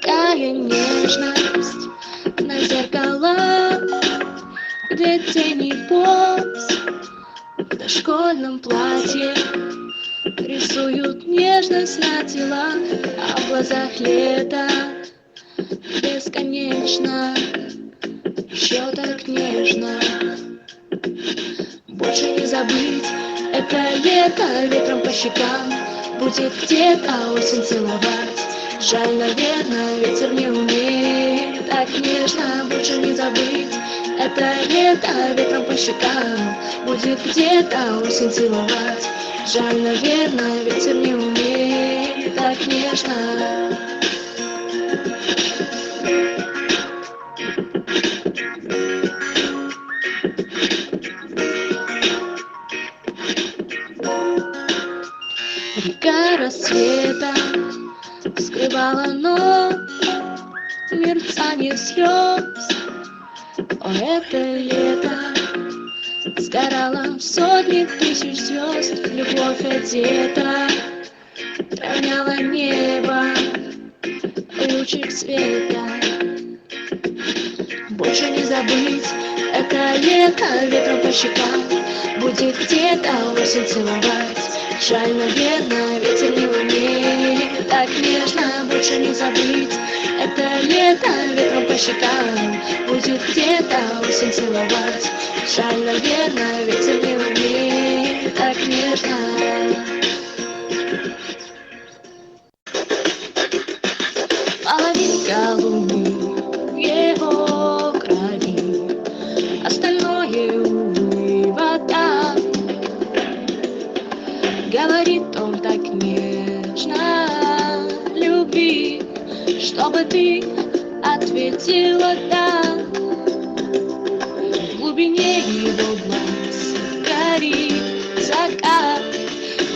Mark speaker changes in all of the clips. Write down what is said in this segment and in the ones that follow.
Speaker 1: Такая нежность на зеркала, где тени поз в дошкольном платье рисуют нежность на телах, а в глазах лето бесконечно, еще так нежно. Больше не забыть это лето, ветром по щекам будет где-то осень целовать. Жаль, наверное, ветер не умеет так нежно. Больше не забыть это лето, ветром по щекам будет где-то осень целовать. Жаль, наверное, ветер не умеет так нежно. Река рассвета скрывала ночь, мерцание слез. О, это лето сгорало в сотни тысяч звезд. Любовь одета равняла небо, лучик света. Больше не забыть это лето, ветром по щекам будет где-то осень целовать. Жаль, наверное, ветер не умеет так нежно. Больше не забыть это лето, ветром по щекам будет где-то осень целовать. Жаль, наверное, ветер не умеет так нежно. Половинка луны в его крови, остальное, увы, вода. Говорит он так нежно любви, чтобы ты ответила да. В глубине его глаз горит закат,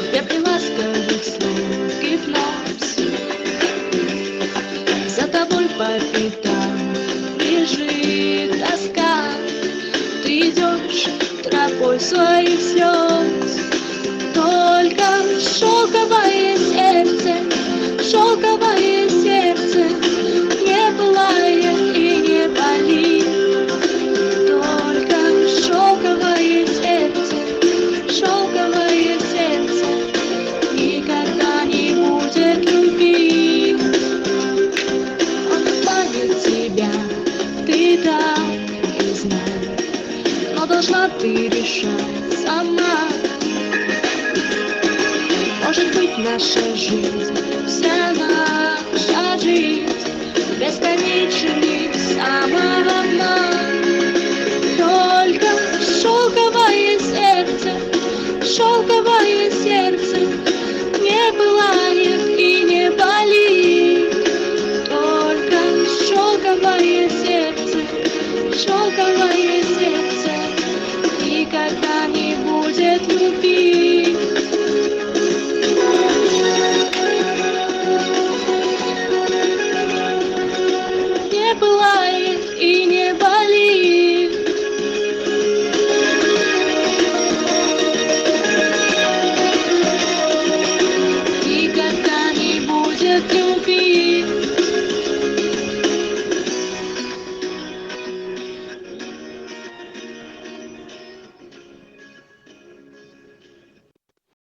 Speaker 1: где при ласковых слов гипноз. За тобой по пятам лежит тоска, ты идешь тропой своих слез. Только шелковое сердце не пылает и не болит. Только шелковое сердце никогда не будет любви. Он манит тебя, ты так и знай, но должна ты решать сама. Может быть, наша жизнь, вся наша жизнь бесконечный самообман. Только шелковое сердце не пылает и не болит. Только шелковое сердце никогда не будет любви.